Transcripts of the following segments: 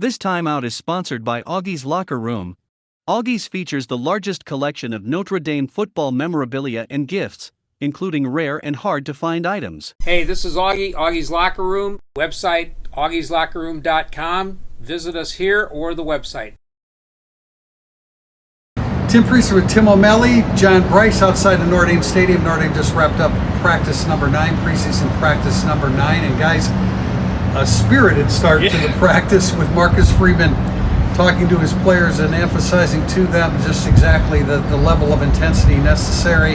This timeout is sponsored by Augie's Locker Room. Augie's features the largest collection of Notre Dame football memorabilia and gifts, including rare and hard-to-find items. Hey, this is Augie, Augie's Locker Room. Website, augieslockerroom.com. Visit us here or the website. Tim Prister with Tim O'Malley, John Brice outside the Notre Dame Stadium. Notre Dame just wrapped up practice number 9, preseason practice number 9. And guys, a spirited start to the practice with Marcus Freeman talking to his players and emphasizing to them just exactly the level of intensity necessary.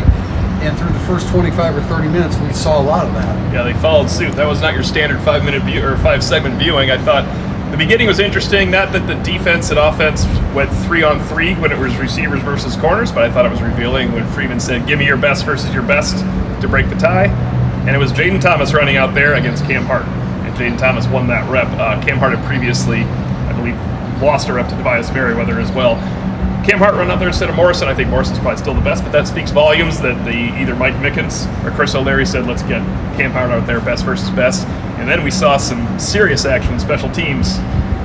And through the first 25 or 30 minutes, we saw a lot of that. Yeah, they followed suit. That was not your standard 5-minute view or 5-segment viewing. I thought the beginning was interesting. Not that the defense and offense went 3-on-3 when it was receivers versus corners, but I thought it was revealing when Freeman said, "Give me your best versus your best" to break the tie. And it was Jaden Thomas running out there against Cam Hart. And Jaden Thomas won that rep. Cam Hart had previously, I believe, lost a rep to Tobias Merriweather as well. Cam Hart run out there instead of Morrison. I think Morrison's probably still the best, but that speaks volumes that either Mike Mickens or Chris O'Leary said, let's get Cam Hart out there, best versus best. And then we saw some serious action in special teams.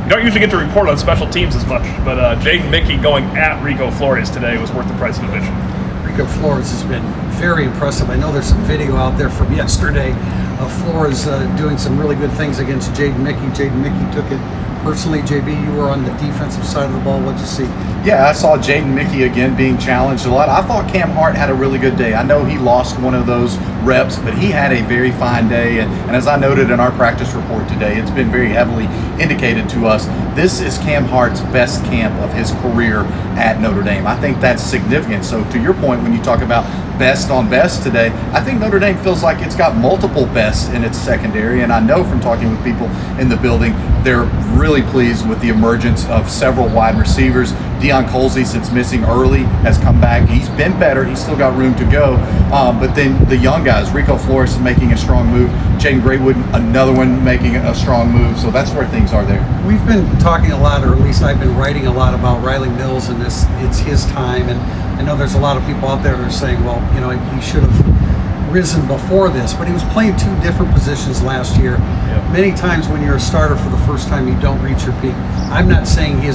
You don't usually get to report on special teams as much, but Jaden Mickey going at Rico Flores today was worth the price of admission. Rico Flores has been very impressive. I know there's some video out there from yesterday of Flores doing some really good things against Jaden Mickey. Jaden Mickey took it personally. JB, you were on the defensive side of the ball. What'd you see? Yeah, I saw Jaden Mickey again being challenged a lot. I thought Cam Hart had a really good day. I know he lost one of those reps, but he had a very fine day. And as I noted in our practice report today, it's been very heavily indicated to us, this is Cam Hart's best camp of his career at Notre Dame. I think that's significant. So to your point, when you talk about best on best today, I think Notre Dame feels like it's got multiple bests in its secondary. And I know from talking with people in the building, they're really pleased with the emergence of several wide receivers. Deion Colsey, since missing early, has come back. He's been better. He's still got room to go. But then the young guys, Rico Flores making a strong move, Jaden Graywood, another one making a strong move. So that's where things are there. We've been talking a lot, or at least I've been writing a lot about Riley Mills and this. It's his time. And I know there's a lot of people out there that are saying, well, you know, he should have risen before this, but he was playing 2 different positions last year. Yep. Many times when you're a starter for the first time, you don't reach your peak. I'm not saying he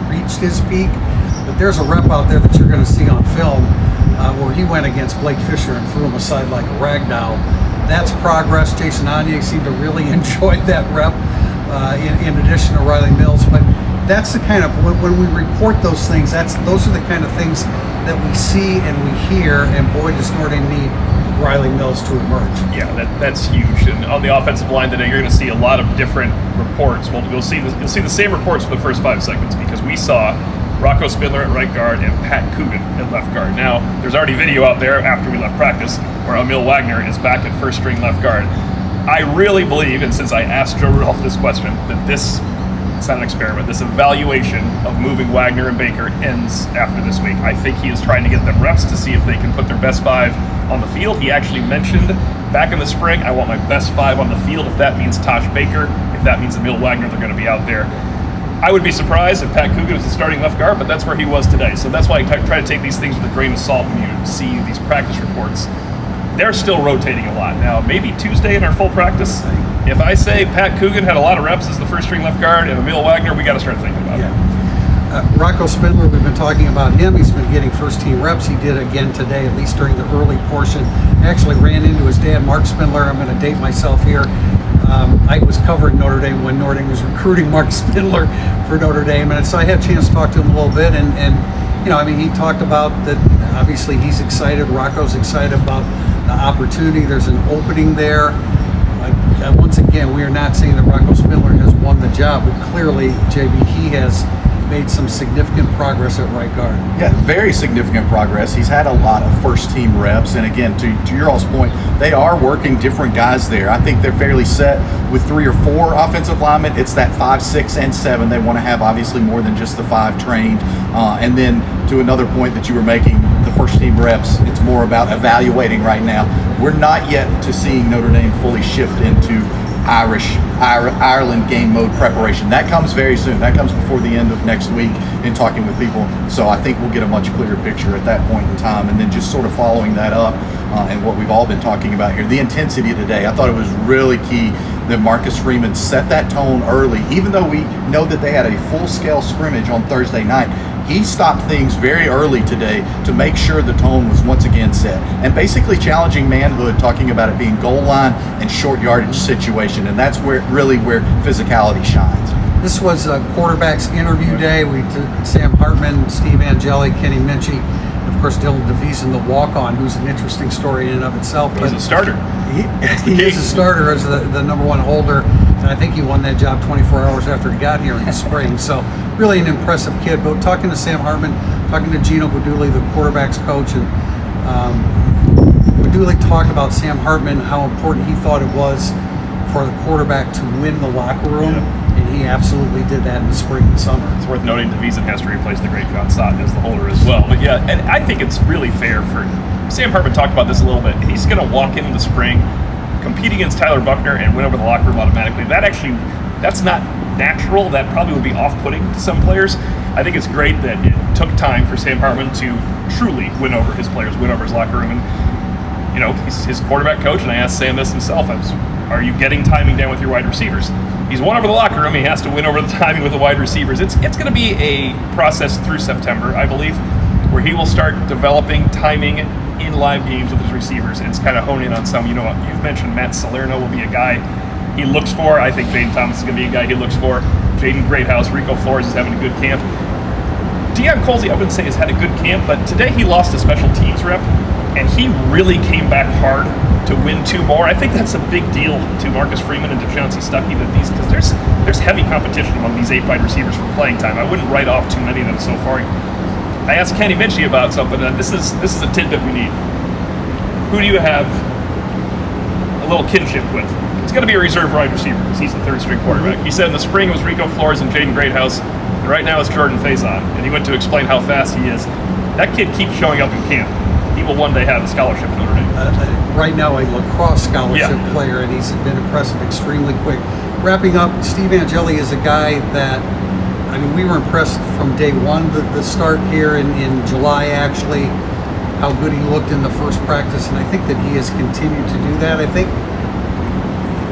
reached his peak, but there's a rep out there that you're going to see on film where he went against Blake Fisher and threw him aside like a rag doll. That's progress. Jason Anye seemed to really enjoy that rep in addition to Riley Mills. But that's the kind of, when we report those things, those are the kind of things that we see and we hear, and boy, does Notre Dame need Riley Mills to emerge. Yeah, that's huge. And on the offensive line today, you're going to see a lot of different reports. Well, you'll see the same reports for the first 5 segments, because we saw Rocco Spindler at right guard and Pat Coogan at left guard. Now, there's already video out there after we left practice where Emil Wagner is back at first string left guard. I really believe, and since I asked Joe Rudolph this question, that it's not an experiment. This evaluation of moving Wagner and Baker ends after this week. I think he is trying to get them reps to see if they can put their best 5 on the field. He actually mentioned back in the spring, I want my best 5 on the field. If that means Tosh Baker, if that means Emil Wagner, they're going to be out there. I would be surprised if Pat Coogan was the starting left guard, but that's where he was today. So that's why I try to take these things with a grain of salt when you see these practice reports. They're still rotating a lot. Now, maybe Tuesday in our full practice, if I say Pat Coogan had a lot of reps as the first string left guard and Emil Wagner, we got to start thinking about it. Rocco Spindler, we've been talking about him. He's been getting first team reps. He did again today, at least during the early portion. Actually ran into his dad, Mark Spindler. I'm going to date myself here. I was covering Notre Dame when Notre Dame was recruiting Mark Spindler for Notre Dame, and so I had a chance to talk to him a little bit, and you know, I mean, he talked about that. Obviously, he's excited. Rocco's excited about the opportunity. There's an opening there. Once again, we are not saying that Rocco Spindler has won the job, but clearly, JB, he has made some significant progress at right guard. Yeah, very significant progress. He's had a lot of first team reps, and again, to your all's point, they are working different guys there. I think they're fairly set with 3 or 4 offensive linemen. It's that 5, 6, and 7. They want to have obviously more than just the 5 trained. And then to another point that you were making, the first team reps, it's more about evaluating right now. We're not yet to seeing Notre Dame fully shift into Ireland game mode preparation. That comes very soon. That comes before the end of next week in talking with people. So I think we'll get a much clearer picture at that point in time. And then just sort of following that up and what we've all been talking about here, the intensity today. I thought it was really key that Marcus Freeman set that tone early, even though we know that they had a full-scale scrimmage on Thursday night. He stopped things very early today to make sure the tone was once again set, and basically challenging manhood, talking about it being goal line and short yardage situation, and that's where physicality shines. This was a quarterback's interview day. We did Sam Hartman, Steve Angeli, Kenny Minchie, and of course Dylan DeVeason, the walk-on, who's an interesting story in and of itself. He's a starter. He is a starter as the number one holder, and I think he won that job 24 hours after he got here in the spring. So really an impressive kid. But talking to Sam Hartman, talking to Gino Guidugli, the quarterback's coach, and Guidugli talked about Sam Hartman, how important he thought it was for the quarterback to win the locker room. Yeah. And he absolutely did that in the spring and summer. It's worth noting DeVeason has to replace the great John Stott as the holder as well. But yeah, and I think it's really fair for Sam Hartman talked about this a little bit. He's going to walk into the spring, compete against Tyler Buckner, and win over the locker room automatically. That's not natural. That probably would be off-putting to some players. I think it's great that it took time for Sam Hartman to truly win over his players, win over his locker room. And, you know, he's his quarterback coach, and I asked Sam this himself. Are you getting timing down with your wide receivers? He's won over the locker room. He has to win over the timing with the wide receivers. It's going to be a process through September, I believe, where he will start developing timing in live games with his receivers. It's kind of hone in on some. You know, you've mentioned Matt Salerno will be a guy he looks for. I think Jaden Thomas is going to be a guy he looks for. Jaden Greathouse, Rico Flores is having a good camp. Deion Colsey, I wouldn't say has had a good camp, but today he lost a special teams rep, and he really came back hard to win 2 more. I think that's a big deal to Marcus Freeman and to Chauncey Stuckey, because there's heavy competition among these 8 wide receivers for playing time. I wouldn't write off too many of them so far. I asked Kenny Minchie about something, and this is a tidbit we need. Who do you have a little kinship with? It's going to be a reserve wide receiver because he's the 3rd-string quarterback. He said in the spring it was Rico Flores and Jaden Greathouse, and right now it's Jordan Faison. And he went to explain how fast he is. That kid keeps showing up in camp. He will one day have a scholarship at Notre Dame. Right now, a lacrosse scholarship player, and he's been impressive extremely quick. Wrapping up, Steve Angeli is a guy that, I mean, we were impressed from day one, the start here in July, actually, how good he looked in the first practice, and I think that he has continued to do that. I think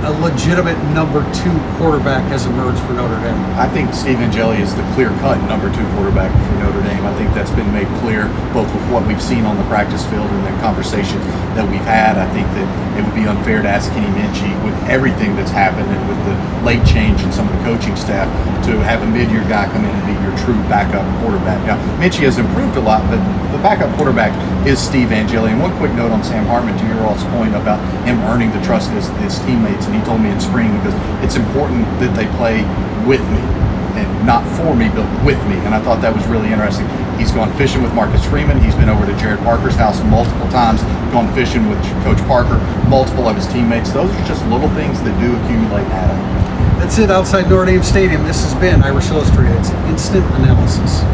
a legitimate number 2 quarterback has emerged for Notre Dame. I think Steve Angeli is the clear-cut number 2 quarterback for Notre Dame. I think that's been made clear both with what we've seen on the practice field and the conversations that we've had. I think that it would be unfair to ask Kenny Minchie, with everything that's happened and with the late change in some of the coaching staff, to have a mid-year guy come in and be your true backup quarterback. Now, Minchie has improved a lot, but the backup quarterback is Steve Angeli. And one quick note on Sam Hartman, to your all's point about him earning the trust of his teammates. And he told me in spring, because it's important that they play with me, and not for me, but with me. And I thought that was really interesting. He's gone fishing with Marcus Freeman. He's been over to Jared Parker's house multiple times, gone fishing with Coach Parker, multiple of his teammates. Those are just little things that do accumulate and add up. That's it outside Notre Dame Stadium. This has been Irish Illustrated's Instant Analysis.